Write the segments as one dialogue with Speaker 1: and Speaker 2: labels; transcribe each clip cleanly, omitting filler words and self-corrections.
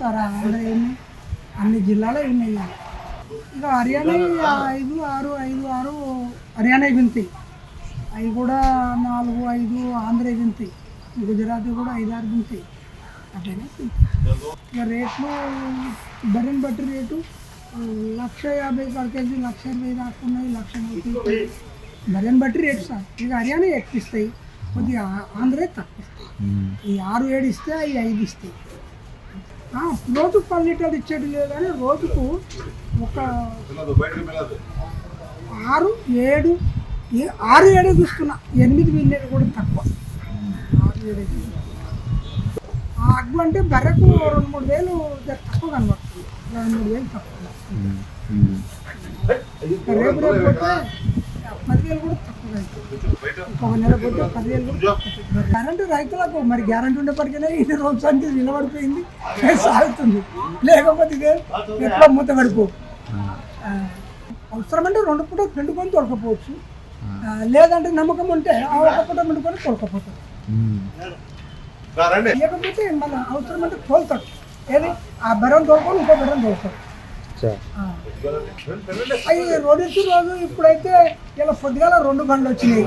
Speaker 1: Sir ఆడ ఎన్ని అన్ని జిల్లాలో ఉన్నాయి. ఇక హర్యానా 5, 6, 5, 6 హర్యానా వింతాయి. అవి కూడా 4, 5 ఆంధ్ర వింతాయి. గుజరాత్ కూడా 5, 6 వింతాయి. అట్లనే ఇక రేట్లు బర్రెని బట్టి రేటు 1,50,000 కాడికెళ్ళి 1,20,000 దాకా ఉన్నాయి. 1,30,000 బర్రెని బట్టి రేటు సార్. ఇక హర్యానా ఎక్కువ కొద్దిగా ఆంధ్రే తక్కువ ఇస్తాయి. ఈ 6, 7 ఇస్తే అవి 5 ఇస్తాయి. రోజుకు 10 లీటర్లు ఇచ్చేది లేదు కానీ రోజుకు ఒక 6, 7 చూస్తున్నా. 8 వెళ్ళేది కూడా తక్కువ. 6, 7 అగ్గు అంటే బర్రెకు 2-3 వేలు తక్కువ కనబడుతుంది. 2-3 వేలు తక్కువ. రేపు పోతే 10,000 కూడా తక్కువ అవుతుంది. ఒక నెల పోతే 10,000 కూడా తక్కువ. కరెంటు రైతులకు మరి గ్యారెంటీ ఉండేప్పటికైనా ఇన్ని రోజు అంటే నిలబడిపోయింది, సాగుతుంది. లేకపోతే ఇదే ఎట్లా మూత పడిపో. అవసరమంటే 2 పూట పిండుకొని తొలకపోవచ్చు. లేదంటే నమ్మకం ఉంటే ఆ 1 పూట పిండుకొని తొలకపోతారు. లేకపోతే మన అవసరం అంటే తోలుతాడు. ఏది ఆ బెరం తోలుకొని ఇంకో బెరం తోలుతాడు. అవి రోజు ఇప్పుడైతే ఇలా పొద్దుగాల 2 బండ్లు వచ్చినాయి.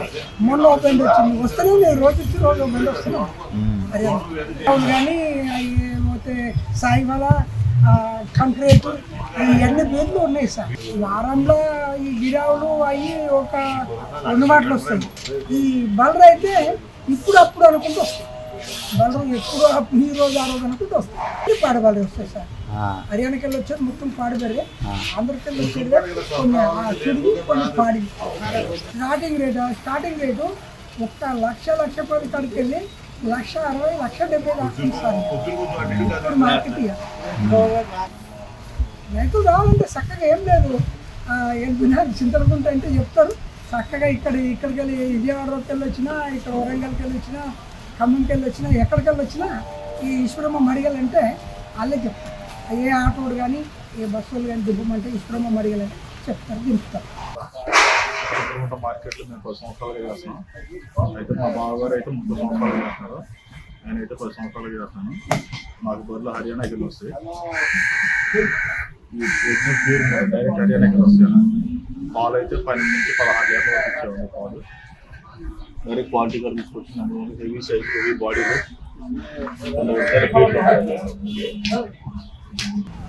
Speaker 1: మొన్న ఒక బండి వచ్చింది. వస్తూనే ఉన్నాయి. రోజు ఒక బండి వస్తున్నాయి. అదే అవును. కానీ అవి పోతే సాయివాల కంక్రీట్ ఇవన్నీ బీర్లు ఉన్నాయి సార్. వారంలో ఈ గిరావులు అవి ఒక 2 మాటలు వస్తాయి. ఈ బలర్ అయితే అప్పుడు అనుకుంటూ వస్తాయి. బలరం ఎప్పుడు ఈ రోజు ఆ రోజు అనుకుంటూ వస్తాయి. పాడబాలి వస్తాయి సార్. హర్యానాకి వెళ్ళి వచ్చేది మొత్తం పాడి బర్రె. ఆంధ్రకి వెళ్ళి వచ్చేది కొన్ని చుడిగి కొన్ని పాడి. స్టార్టింగ్ రేటు 1,00,10 కాడికి వెళ్ళి 1,60,000, 1,70,000 దాకా సార్. ఇప్పుడు మార్కెట్ రైతులు రావాలంటే చక్కగా ఏం లేదు. చింతలకుంట అంటే చెప్తారు చక్కగా. ఇక్కడికి వెళ్ళి విజయవాడకి వెళ్ళి వచ్చినా, ఇక్కడ వరంగల్కి వెళ్ళి వచ్చినా, ఖమ్మంకి వెళ్ళి వచ్చినా, ఎక్కడికి వెళ్ళి వచ్చినా ఈ ఈశ్వరమ్మ మడిగలు అంటే వాళ్ళే చెప్తారు. ఏ ఆటోడు కానీ ఏ బస్సులు కానీ దిబ్బమంటే ఈశ్వరమ్మ మడిగలు అంటే చెప్తారు, దింపుతారు.
Speaker 2: మార్కెట్లో మేము 10 సంవత్సరాలుగా చేస్తున్నాం. అయితే మా బావగారు అయితే 30 సంవత్సరాలు చేస్తున్నారు. నేనైతే 10 సంవత్సరాలుగా చేస్తాను. మాకు బదులు హర్యానాకి వెళ్ళి వస్తాయి. డైరెక్ట్ హర్యానాకి వెళ్ళి వస్తాను. పాలు అయితే 12 నుంచి 16 లీటర్ల వరకు ఇచ్చేవాళ్ళు పాలు. డైరెక్ట్ క్వాలిటీ కూడా తీసుకొచ్చినాము. హెవీ సైజ్, హెవీ బాడీలో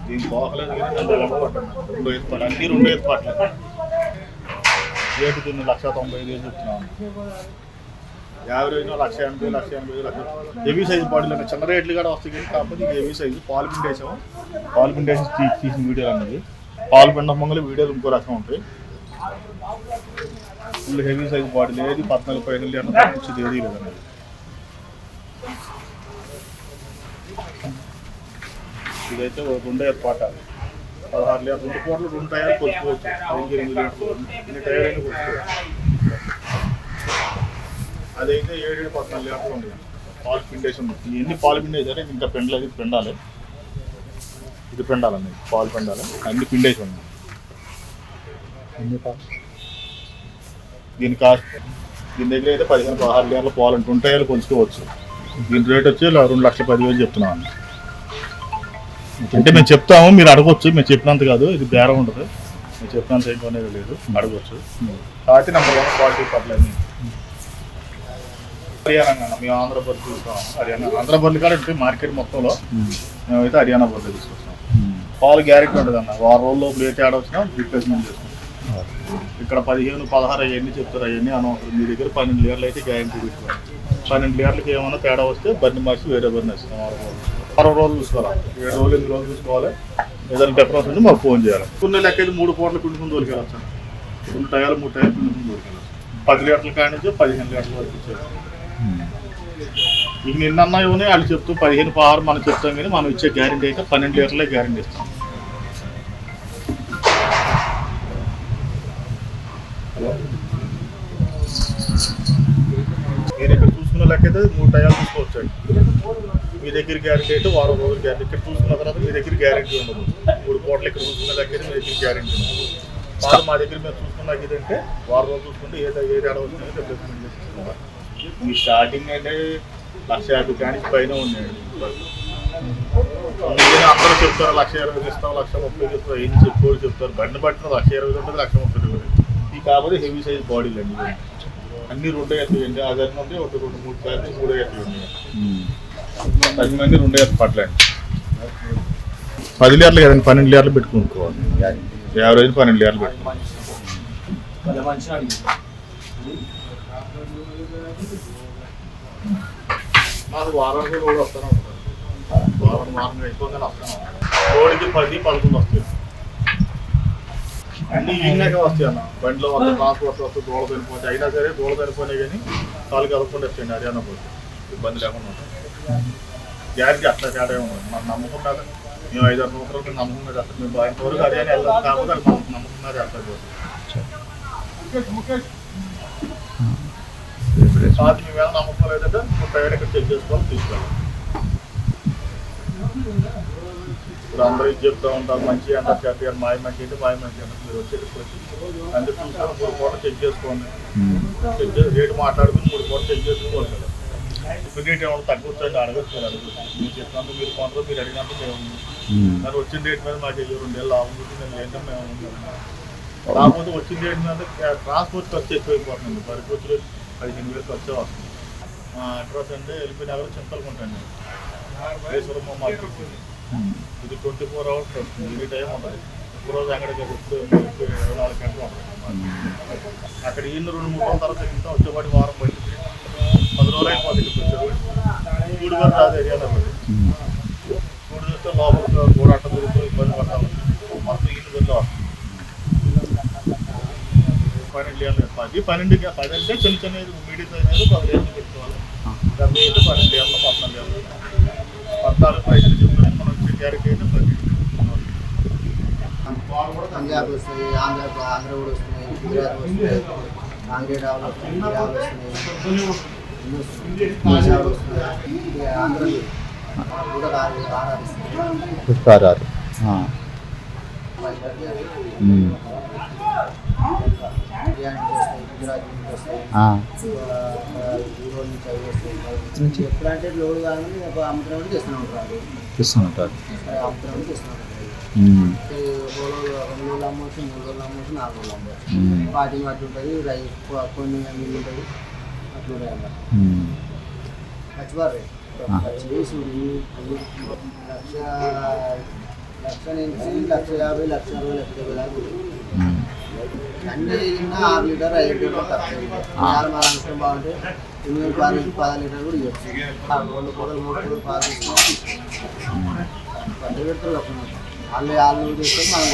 Speaker 2: దీని పోకలేదు. అన్ని 2 ఏర్పాట్లు. రేటు దీన్ని 1,95,000 చెప్తున్నాను. యావరేజ్ 1,80,000, 1,80,000. హెవీ సైజు బాడీలో చిన్న రేట్లు కూడా వస్తాయి. కానీ కాకపోతే ఇది హెవీ సైజు. పాలు పిండేసాము. తీసిన వీడియోలు అన్నది. పాలు పిండడం మంగళ వీడియోలు ఇంకో రకం ఉంటాయి. ఫుల్ హెవీ సైజు బాడీ లేదు. 14-15 లీటర్లు తప్పించేది ఏదీ లేదన్నది. ఇదైతే 2 ఏర్పాట. 16 లీటర్లు 2 పూటలు 2 టైర్లు కొలుసుకోవచ్చు. 8 లీటర్లు ఇన్ని టైర్ అయినా కొలుసుకోవచ్చు. అదైతే 7-14 లీటర్లు ఉన్నాయి. పాలు పిండేషన్ ఎన్ని పాలు పిండేసారే ఇంకా పెండలేదు. ఇది పెండాలి. ఇది పెండాలండి. పాలు పెండాలి. అన్ని పిండేసి ఉన్నాయి. దీని కాస్ట్ దీని దగ్గర అయితే 15-16 లీటర్ల పాలు 2 టైర్లు కొలుసుకోవచ్చు. దీని రేట్ వచ్చి 2,10,000 చెప్తున్నాను. అంటే మేము చెప్తాము, మీరు అడగొచ్చు. మేము చెప్పినంత కాదు, ఇది బేరం ఉండదు. మేము చెప్పినంత ఏం కొనేది లేదు, అడగొచ్చు. కాబట్టి నెంబర్ 1 క్వాలిటీ పర్లేదు. హర్యానా మేము ఆంధ్ర బర్రెలు చూస్తాం. ఆంధ్ర బర్రెలు కాదు మార్కెట్ మొత్తంలో మేమైతే హర్యానా బర్రెలు తీసుకొస్తాం. పాలు గ్యారెంటీ ఉంటుంది అన్న. 6 రోజుల లోపల ఏ తేడా వచ్చినా రీప్లేస్మెంట్ చేసుకుంటాం. ఇక్కడ 15-16 అవన్నీ చెప్తారు. అవన్నీ అనవసరం. మీ దగ్గర 12 లీటర్లు అయితే గ్యారెంటీ తీసుకోవాలి. 12 లీటర్లకి ఏమైనా తేడా వస్తే బర్రెని మార్చి వేరే బర్రెని ఇస్తాం. 6 రోజులు చూసుకోవాలి. 7 రోజులు 8 రోజులు చూసుకోవాలి. ఏదైనా డిఫరెన్స్ ఉంటే మాకు ఫోన్ చేయాలి. కొన్ని లెక్క అయితే 3 పూటలు పిండుకుని తోలికెళ్ళచ్చు. 2 టైర్లు 3 టైర్లు పిండుకుని తోలికెళ్ళచ్చు. 10 లీటర్ల కాడి నుంచి 15 లీటర్ల వరకు ఇచ్చేది. ఇక నిన్న ఇవన్నీ వాళ్ళు చెప్తూ 15 మనం చెప్తాం. కానీ మనం ఇచ్చే గ్యారెంటీ అయితే 12 లీటర్లే గ్యారెంటీ ఇస్తాం. మీరు ఇక్కడ చూసుకున్న లెక్క అయితే 3 టైర్లు తీసుకోవచ్చు. మీ దగ్గర గ్యారెంటీ అయితే 6 రోజులు గ్యారెంటీ. ఇక్కడ చూసుకున్న తర్వాత మీ దగ్గర గ్యారెంటీ ఉండదు. 3 పూటలు ఇక్కడ చూసుకున్న లెక్క అయితే మీ దగ్గర గ్యారెంటీ ఉండదు. పాలు మా దగ్గర మేము చూసుకున్నాక ఇదంటే 6 రోజులు చూసుకుంటే ఏ తేడా వచ్చినా రిప్లేస్మెంట్ చేసుకుంటున్నాం. మీ స్టార్టింగ్ అంటే 1,50,000 కానీ పైన ఉన్నాయండి. అందుకని అందరూ చెప్తారు 1,20,000 ఇస్తాం 1,30,000 ఇస్తాం ఏం చెప్పుకోరు చెప్తారు. బండి పట్టిన 1,20,000 ఉంటుంది 1,30,000 ఈ కాకపోతే హెవీ సైజ్ బాడీలు అండి అన్ని 2 ఎత్తులండి. ఆ దగ్గర నుండి 1 2 3 క్లాస్ 3 ఎత్తులండి. 10 మంది 2 ఎత్తు పట్టలేండి. 10 లీటర్లు కదండి 12 లీటర్లు పెట్టుకోవాలి. యావరేజ్ 12 లీటర్లు పెట్టుకోవాలి. మాకు వారానికి రోడ్ వస్తూనే ఉంటుంది. వారం అయిపోగానే వస్తాను. రోడ్కి 10 11 వస్తాయి. అన్ని ఈయనకే వస్తాయి అన్న. బండిలో వస్తే ట్రాన్స్పోర్ట్ వస్తే దూడ చనిపోతే అయినా సరే దూడ చనిపోయినాయి కానీ కాలు కలగకుండా వచ్చేయండి. హర్యానా పోతే ఇబ్బంది లేకుండా ఉంటుంది. గ్యారెంటీ అట్లా తేడా ఉండదు. మాకు నమ్మకం కాదు. మేము 5-6 సంవత్సరాలు నమ్మకం మీద అసలు మేము ఇంతవరకు హర్యానా వెళ్ళాలి కాకపోతే అది మనకు నమ్మకం మీద అర్థం కాదు. మేము ఎలా నమ్మకం లేదంటే టైర్ ఇక్కడ చెక్ చేసుకోవాలి తీసుకోవాలి. ఇప్పుడు అందరూ ఇది చెప్తూ ఉంటారు మంచి అంటారు చెప్పారు మాయ మంచి అంటే మాయ మంచి అంటారు. మీరు వచ్చేటప్పుడు అందరూ చూసుకొని 3 పూటలు చెక్ చేసుకోండి. చెక్ చేసి రేటు మాట్లాడుకుని 3 పూటలు చెక్ చేసుకోవాలి కదా. ఇప్పుడు రేట్ ఏమన్నా తగ్గొచ్చండి అడగచ్చు మీరు చెప్పినంత మీరు కొంటారు మీరు అడిగినంత మేము కానీ వచ్చిన రేట్ మీద మాకు 2 ఏళ్ళు లాభం ఉంటుంది. నేను ఏంటంటే మేము కాకపోతే వచ్చిన రేట్ మీద ట్రాన్స్పోర్ట్ ఖర్చు ఎక్కువైపోతుంది. 10 ఖర్చులు 15,000 ఖర్చు వస్తుంది. అడ్రస్ అంటే ఎల్పీ నగర్ చింతలకుంటండి మహేశ్వరమ్మ మార్కెట్. ఇది 24 hours వస్తుంది. ఈ టైం ఉంటుంది. రోజు అక్కడికి 24 గంటలు ఉంటుంది. అక్కడ ఈయన 2-3 రోజుల తర్వాత తింటాం. వచ్చేపాటి వారం పట్టి 10 రోజులు అయిపోతుంది. చూడు గారు రాదు ఏరియాలో పడి చూడు చూస్తే లోపల కూడా అట్ట దొరుకుతుంది. ఇబ్బంది పడతాము. మొత్తం ఈయన బదిలో వస్తుంది. 12 ఏళ్ళు 10 అంటే చిన్న చిన్న మీడియం సైజ్ 10 ఏళ్ళు పెట్టుకోవాలి. 70 అయితే 12 ఏళ్ళు 14 ఏళ్ళు 14 ప్రైజులు చెప్తాను. మనం వచ్చే క్యారెట్ అయితే 10
Speaker 3: పంజాబ్ వస్తాయి, ఆంధ్ర కూడా వస్తున్నాయి, గుజరాత్ వస్తున్నాయి, కాంగ్రెస్ ఆవులు వస్తున్నాయి, ఆవులు వస్తున్నాయి, ఆంధ్ర కూడా
Speaker 4: పుష్పారారు
Speaker 3: గుజరాత్ ఎప్పుడంటే లోడ్ కానీ అమ్ముతున్నాం చేస్తూనే ఉంటారు. అమ్ముతున్నాం చేస్తున్నాం. 2 రోజులు అమ్మవచ్చు, 3 రోజులు అమ్మవచ్చు, 4 రోజులు అమ్మవచ్చు. పార్టీ అట్లా ఉంటుంది. కొన్ని మిల్లు ఉంటుంది అట్లా ఉంటాయి అన్నమాట. మర్చిపోరు చూడు 1,00,000 నుంచి 1,50,000 1,60,000 దాకా అన్నీ 6 లీటర్ 5 లీటర్ తక్కువ. మన అనుకోవడం బాగుంటే 8 నుంచి 10 లీటర్ కూడా ఇవ్వచ్చు. 2 పూటలు 3 పూటలు పాలు తీసుకుని 10 పెడతారు అప్పుడు వాళ్ళు చేస్తే మనం